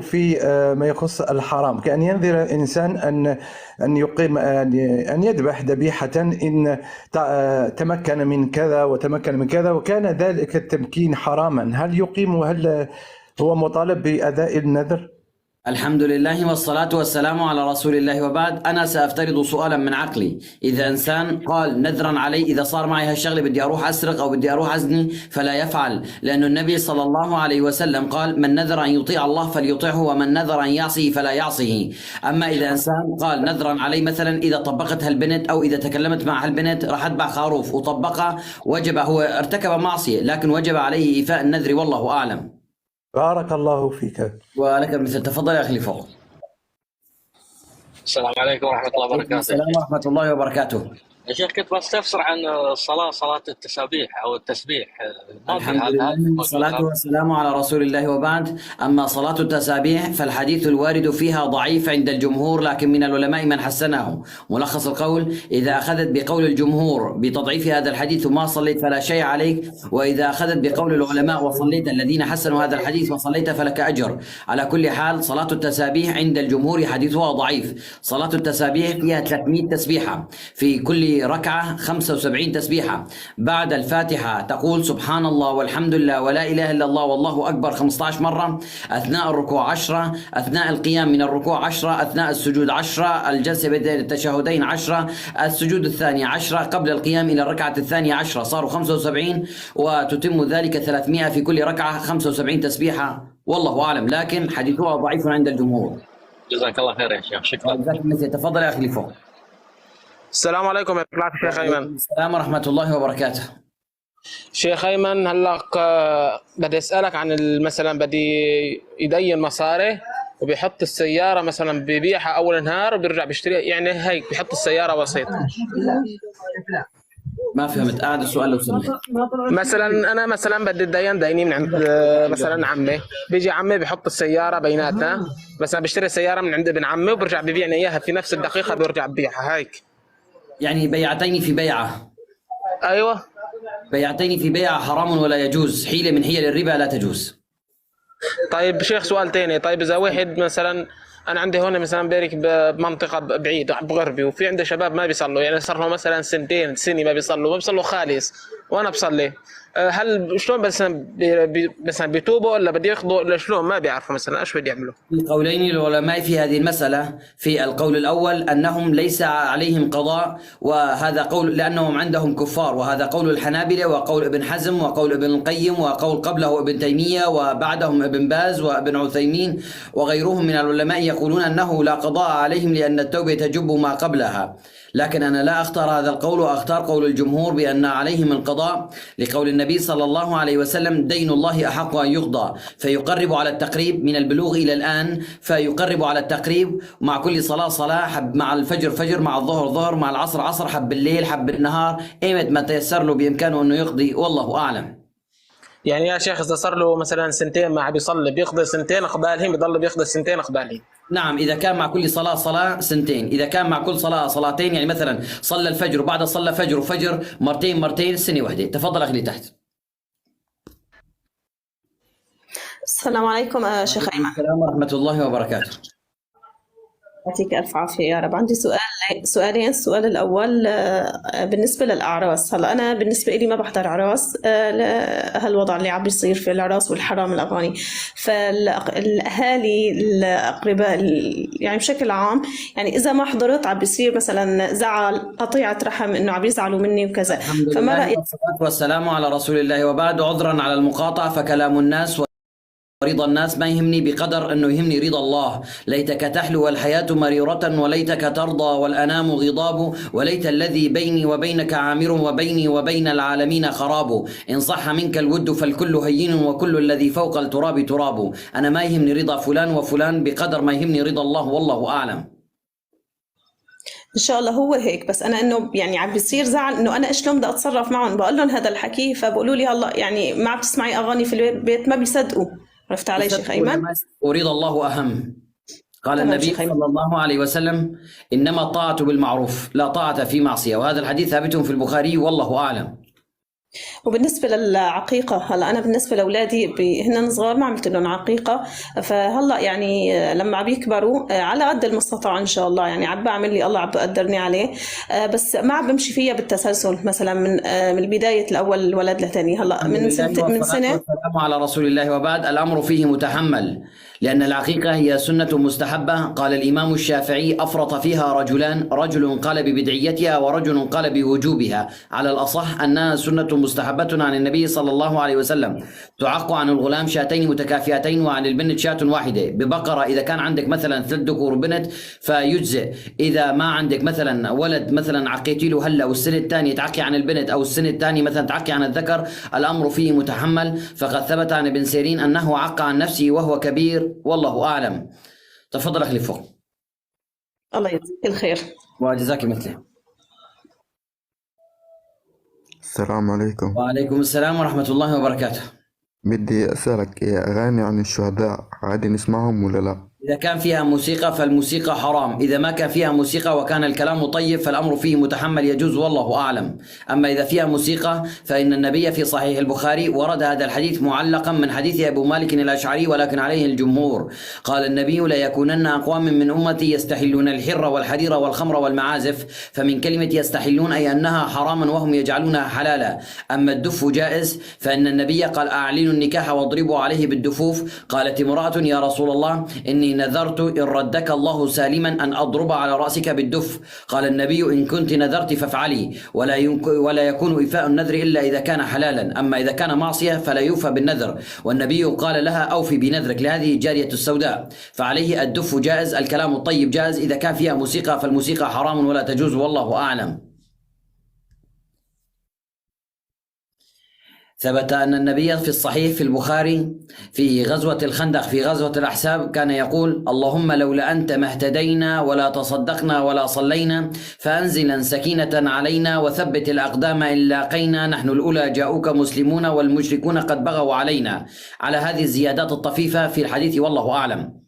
في ما يخص الحرام، كأن ينذر إنسان أن يقيم أن يذبح ذبيحة إن تمكن من كذا وتمكن من كذا وكان ذلك التمكين حراما، هل يقيم وهل هو مطالب بأداء النذر؟ الحمد لله والصلاة والسلام على رسول الله، وبعد. أنا سأفترض سؤالا من عقلي. إذا إنسان قال نذرا علي إذا صار معي هالشغلة بدي أروح أسرق أو بدي أروح أزني فلا يفعل، لأن النبي صلى الله عليه وسلم قال من نذر أن يطيع الله فليطيعه ومن نذر أن يعصيه فلا يعصيه. أما إذا إنسان قال نذرا علي مثلا إذا طبقت هالبنت أو إذا تكلمت مع هالبنت راح أذبح خروف وطبقها، وجب، هو ارتكب معصية لكن وجب عليه إيفاء النذر، والله أعلم. بارك الله فيك. ولك مثل. تفضل يا أخي اللي فوق. السلام عليكم ورحمة الله وبركاته. السلام ورحمة الله وبركاته. يا شيخ كنت بستفسر عن صلاة التسابيح أو التسبيح. الحمد لله والصلاة والسلام على رسول الله، وبعد. أما صلاة التسابيح فالحديث الوارد فيها ضعيف عند الجمهور، لكن من العلماء من حسنه. ملخص القول: إذا أخذت بقول الجمهور بتضعيف هذا الحديث وما صليت فلا شيء عليك، وإذا أخذت بقول العلماء وصليت الذين حسنوا هذا الحديث وصليت فلك أجر. على كل حال صلاة التسابيح عند الجمهور حديثها ضعيف. صلاة التسابيح فيها 300 تسبيحة، في كل ركعة 75 تسبيحة. بعد الفاتحة تقول سبحان الله والحمد لله ولا إله إلا الله والله أكبر 15 مرة، أثناء الركوع 10، أثناء القيام من الركوع 10، أثناء السجود 10، الجلسة بين التشهدين 10، السجود الثاني 10، قبل القيام إلى الركعة الثانية 10، صاروا 75، وتتم ذلك 300 في كل ركعة 75 تسبيحة، والله أعلم، لكن حديثها ضعيف عند الجمهور. جزاك الله خير يا شيخ، شكرا. تفضل يا أخي اللي فوق. السلام عليكم يا شيخ أيمن. السلام ورحمة الله وبركاته. شيخ أيمن هلا بدي أسألك عن مثلا بدي يدين مصاري وبيحط السيارة مثلا ببيعها أول النهار وبيرجع بيشتريها، يعني هيك بيحط السيارة بسيطة. ما فهمت، أعد السؤال لو سمحت. مثلا أنا مثلا بدي أتدين ديني من عند مثلا عمي، بيجي عمي بيحط السيارة بيناتنا، مثلا بيشتري السيارة من عند ابن عمي وبرجع ببيعني إياها في نفس الدقيقة بيرجع ببيعها هيك. يعني بيعتين في بيعة. أيوة، بيعتين في بيعة حرام ولا يجوز، حيلة من حيل الربا لا تجوز. طيب شيخ سؤال تاني، طيب إذا واحد مثلا أنا عندي هون مثلا بارك بمنطقة بعيدة بغربي وفي عندي شباب ما بيصلوا، يعني صار لهم مثلا سنة ما بيصلوا خالص وأنا بصلي، هل شلون مثلا بيتوبوا ولا بدي ياخذوا ولا شلون؟ ما بيعرفوا مثلا ايش بدي يعملوا. القولين للعلماء في هذه المسألة. في القول الأول أنهم ليس عليهم قضاء، وهذا قول لأنهم عندهم كفار، وهذا قول الحنابلة وقول ابن حزم وقول ابن القيم وقول قبله ابن تيمية وبعدهم ابن باز وابن عثيمين وغيرهم من العلماء يقولون أنه لا قضاء عليهم لأن التوبة تجب ما قبلها. لكن أنا لا أختار هذا القول وأختار قول الجمهور بأن عليهم القضاء، لقول النبي صلى الله عليه وسلم دين الله أحق أن يقضى، فيقرب على التقريب من البلوغ إلى الآن، فيقرب على التقريب، مع كل صلاة حب، مع الفجر فجر، مع الظهر ظهر، مع العصر عصر، حب الليل حب النهار، إيمت ما تيسر له بإمكانه أنه يقضي، والله أعلم. يعني يا شيخ إذا صار له مثلا سنتين ما بيصلي بيقضي سنتين قبالهم، بيضل بيقضي سنتين قبالهم. نعم، إذا كان مع كل صلاة سنتين، إذا كان مع كل صلاة صلاتين، يعني مثلا صلى الفجر وبعد صلى فجر وفجر مرتين سنة واحدة. تفضل أخي تحت. السلام عليكم شيخ أيمن. السلام ورحمة الله وبركاته. يعطيك ألف عافية يا رب. عندي سؤالين. السؤال الأول بالنسبة للأعراس. هلا أنا بالنسبة لي ما بحضر أعراس، هالوضع اللي عم بيصير في الأعراس والحرام الأغاني، فالأهالي الأقرباء يعني بشكل عام، يعني إذا ما حضرت عم بيصير مثلا زعل، قطيعة رحم، إنه عم يزعلوا مني وكذا. فما رأيك؟ والصلاة والسلام على رسول الله، وبعد. عذرا على المقاطعة، فكلام الناس ورضا الناس ما يهمني بقدر أنه يهمني رضا الله. ليتك تحلو والحياة مريرة، وليتك ترضى والأنام غضاب، وليت الذي بيني وبينك عامر وبيني وبين العالمين خراب. إن صح منك الود فالكل هين وكل الذي فوق التراب تراب. أنا ما يهمني رضا فلان وفلان بقدر ما يهمني رضا الله، والله أعلم. ان شاء الله هو هيك، بس انا انه يعني عم بيصير زعل، انه انا شلون بدي اتصرف معهم، بقول لهم هذا الحكي فبقولوا لي هلا يعني ما عم تسمعي اغاني في البيت، ما بيصدقوا. عرفت علي شيخ ايمن؟ ورضا الله اهم. قال النبي صلى الله عليه وسلم انما الطاعة بالمعروف لا طاعة في معصية، وهذا الحديث ثابت في البخاري، والله اعلم. وبالنسبة للعقيقة، هلا أنا بالنسبة لأولادي هن صغار ما عملت لهم عقيقة، فهلا يعني لما عم يكبروا على قد المستطاع إن شاء الله، يعني عم بعمل لي الله عم بقدرني عليه، بس ما عم بمشي فيها بالتسلسل مثلا من البداية الأول الولد لتاني. هلا الحمد من لله سنة والسلام على رسول الله، وبعد الأمر فيه متحمل، لأن العقيقة هي سنة مستحبة. قال الإمام الشافعي: أفرط فيها رجلان، رجل قال ببدعيتها ورجل قال بوجوبها. على الأصح أنها سنة مستحبة عن النبي صلى الله عليه وسلم. تعق عن الغلام شاتين متكافئتين، وعن البنت شاة واحدة ببقرة. إذا كان عندك مثلا 3 ذكور وبنت فيجزئ. إذا ما عندك مثلا ولد مثلا عقيتي له هلا والسنة الثانية تعقي عن البنت، أو السنة الثانية مثلا تعقي عن الذكر، الأمر فيه متحمل. فقد ثبت عن ابن سيرين أنه عق عن نفسه وهو كبير، والله أعلم. تفضل أخي فوق. الله يجزيك الخير. وجزاك مثله. السلام عليكم. وعليكم السلام ورحمة الله وبركاته. بدي أسألك، أغاني عن الشهداء عادي نسمعهم ولا لا؟ إذا كان فيها موسيقى فالموسيقى حرام، إذا ما كان فيها موسيقى وكان الكلام طيب فالأمر فيه متحمل يجوز، والله أعلم. أما إذا فيها موسيقى فإن النبي في صحيح البخاري ورد هذا الحديث معلقا من حديث أبو مالك الأشعري، ولكن عليه الجمهور. قال النبي: لا يكونن أقوام من أمتي يستحلون الحر والحرير والخمر والمعازف. فمن كلمة يستحلون أي أنها حراما وهم يجعلونها حلالا. أما الدف جائز، فإن النبي قال: أعلنوا النكاح واضربوا عليه بالدفوف. قالت امرأة: يا رسول الله، إني نذرت إن ردك الله سالما أن أضرب على رأسك بالدف. قال النبي: إن كنت نذرت فافعلي، ولا يكون إيفاء النذر إلا إذا كان حلالا. أما إذا كان معصية فلا يوفى بالنذر. والنبي قال لها: أوفي بنذرك لهذه الجارية السوداء. فعليه الدف جائز، الكلام الطيب جائز. إذا كان فيها موسيقى فالموسيقى حرام ولا تجوز، والله أعلم. ثبت أن النبي في الصحيح في البخاري في غزوة الخندق في غزوة الأحزاب كان يقول: اللهم لولا أنت ما اهتدينا ولا تصدقنا ولا صلينا، فأنزلا سكينة علينا وثبت الأقدام إن لاقينا، نحن الأولى جاءوك مسلمون والمشركون قد بغوا علينا. على هذه الزيادات الطفيفة في الحديث، والله أعلم.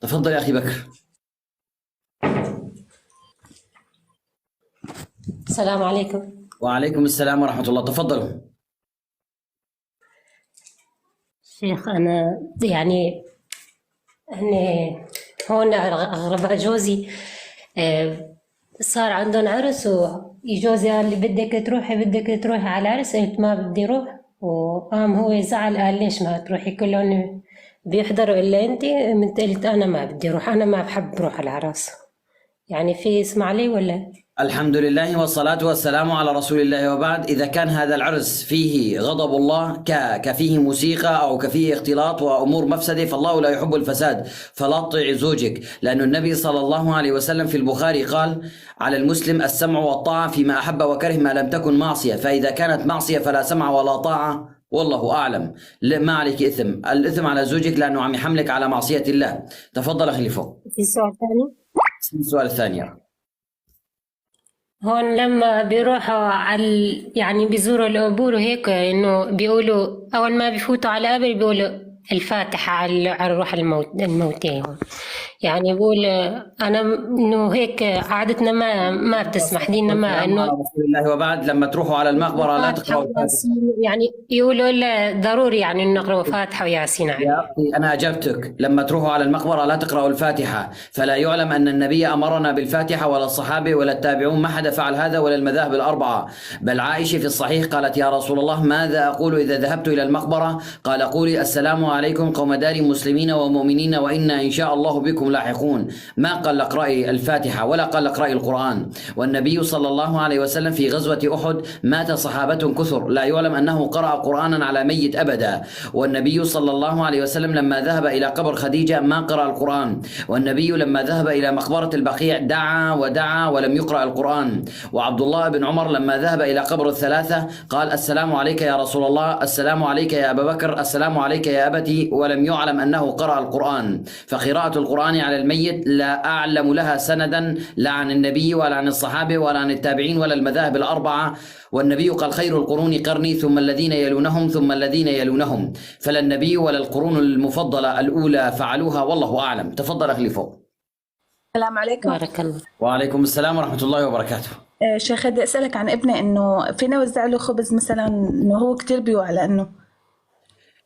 تفضل يا أخي بكر. السلام عليكم. وعليكم السلام ورحمة الله. تفضلوا. شيخ، أنا يعني هون أغرب جوزي صار عندهم عرس، وجوزي قال لي بدك تروحي على العرس. قلت ما بدي أروح، وقام هو زعل قال ليش ما تروحي، كلهم بيحضروا إلا أنت. قلت أنا ما بدي أروح، أنا ما بحب أروح على العرس. يعني في اسمع لي ولا؟ الحمد لله والصلاة والسلام على رسول الله، وبعد. إذا كان هذا العرس فيه غضب الله كفيه موسيقى أو كفيه اختلاط وأمور مفسدة، فالله لا يحب الفساد. فلا تطيع زوجك، لأن النبي صلى الله عليه وسلم في البخاري قال: على المسلم السمع والطاعة فيما أحب وكره ما لم تكن معصية. فإذا كانت معصية فلا سمع ولا طاعة، والله أعلم. ما عليك إثم، الإثم على زوجك لأنه عم يحملك على معصية الله. تفضل أخي فوق. في سؤال ثاني؟ السؤال الثاني. هون لما بيروحوا يعني بيزوروا القبور وهيك، إنه بيقولوا أول ما بيفوتوا على قبر بيقولوا الفاتحة على روح الموتى. يعني بقول أنا إنه هيك عادتنا ما بتسمح ديننا، ما إنه رسول الله. وبعد لما تروحوا على المقبرة لا تقرأوا الفاتحة. يعني يقولوا لا ضروري يعني إنه نقرأ فاتحة وياسين عليه. يا أخي أنا أجبتك، لما تروحوا على المقبرة لا تقرأوا الفاتحة. فلا يعلم أن النبي أمرنا بالفاتحة، ولا الصحابة ولا التابعون، ما حدا فعل هذا، ولا المذاهب الأربعة. بل عائشة في الصحيح قالت: يا رسول الله، ماذا أقول إذا ذهبت إلى المقبرة؟ قال: قولي السلام عليكم قوم دار مسلمين ومؤمنين وإنا إن شاء الله بكم لاحقون. ما قال اقرأي الفاتحة ولا قال اقرأي القرآن. والنبي صلى الله عليه وسلم في غزوة أحد مات صحابة كثر، لا يعلم أنه قرأ قرآنا على ميت أبدا. والنبي صلى الله عليه وسلم لما ذهب إلى قبر خديجة ما قرأ القرآن. والنبي لما ذهب إلى مقبرة البقيع دعا ودعا ولم يقرأ القرآن. وعبد الله بن عمر لما ذهب إلى قبر الثلاثة قال: السلام عليك يا رسول الله، السلام عليك يا أبا بكر، السلام عليك يا أبتي، ولم يعلم أنه قرأ القرآن. فقراءة القرآن القرآن على الميت لا أعلم لها سندا لا عن النبي ولا عن الصحابة ولا عن التابعين ولا المذاهب الأربعة. والنبي قال خير القرون قرني ثم الذين يلونهم ثم الذين يلونهم، فلا النبي ولا القرون المفضلة الأولى فعلوها، والله أعلم. تفضل أخي فوق. السلام عليكم. بارك الله. وعليكم السلام ورحمة الله وبركاته. شيخ بدي أسألك عن ابني، إنه فينا وزع له خبز مثلا، إنه هو كتير بيوع، لأنه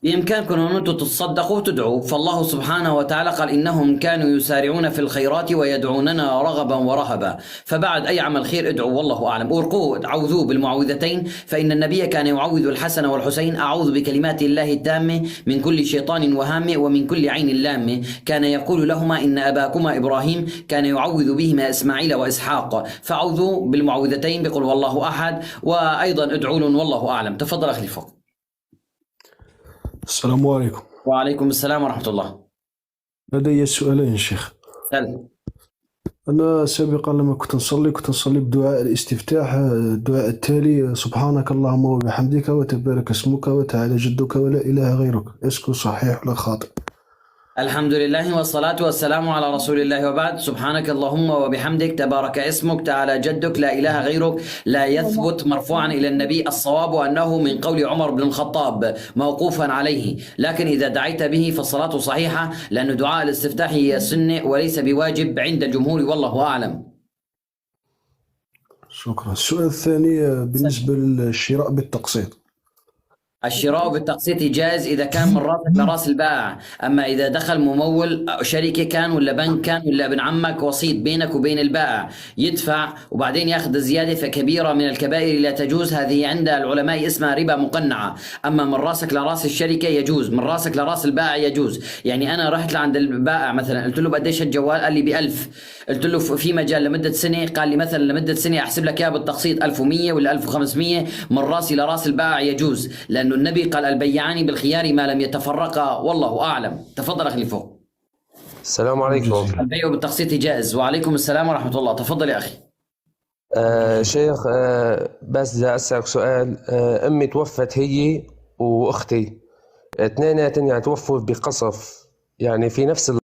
بإمكانكم أن أنتم تتصدقوا وتدعوا، فالله سبحانه وتعالى قال إنهم كانوا يسارعون في الخيرات ويدعوننا رغبا ورهبا، فبعد أي عمل خير ادعوا، والله أعلم. ارقوا عوذوا بالمعوذتين، فإن النبي كان يعوذ الحسن والحسين: أعوذ بكلمات الله التامة من كل شيطان وهامة ومن كل عين لامة. كان يقول لهما: إن أباكما إبراهيم كان يعوذ بهما إسماعيل وإسحاق، فعوذوا بالمعوذتين بقل والله أحد، وأيضا ادعوا لهم، والله أعلم. تفضل أخي فوق. السلام عليكم. وعليكم السلام ورحمة الله. لدي سؤالين شيخ. سلام. أنا سابقا لما كنت نصلي بدعاء الاستفتاح، الدعاء التالي: سبحانك اللهم وبحمدك وتبارك اسمك وتعالى جدك ولا إله غيرك. اسكو صحيح ولا خاطئ؟ الحمد لله والصلاة والسلام على رسول الله، وبعد. سبحانك اللهم وبحمدك، تبارك اسمك، تعالى جدك، لا إله غيرك، لا يثبت مرفوعا إلى النبي. الصواب أنه من قول عمر بن الخطاب موقوفا عليه، لكن إذا دعيت به فالصلاة صحيحة، لأن دعاء الاستفتاح هي سنة وليس بواجب عند الجمهور، والله أعلم. شكرا. السؤال الثاني بالنسبة للشراء بالتقسيط. الشراء بالتقسيط جائز إذا كان من راسك لراس البائع، أما إذا دخل ممول شركة كان ولا بنك كان ولا ابن عمك وسيط بينك وبين البائع يدفع وبعدين ياخذ زيادة، فكبيرة من الكبائر لا تجوز. هذه عند العلماء اسمها ربا مقنعة. أما من راسك لراس الشركة يجوز، من راسك لراس البائع يجوز. يعني أنا رحت لعند البائع مثلا قلت له قديش الجوال؟ قال لي ب1000. قلت له في مجال لمدة سنة؟ قال لي مثلا لمدة سنة أحسب لك إياه بالتقسيط 1100 ولا 1500. من راسي لراس البائع يجوز، لأنه النبي قال البيعان بالخيار ما لم يتفرقا، والله أعلم. تفضل أخي فوق. السلام عليكم. البيع بالتقسيط جائز. وعليكم السلام ورحمة الله. تفضل يا أخي. شيخ، بس بدي أسألك سؤال. أمي توفت هي وأختي، اثنيناتن يعني توفوا بقصف، يعني في نفس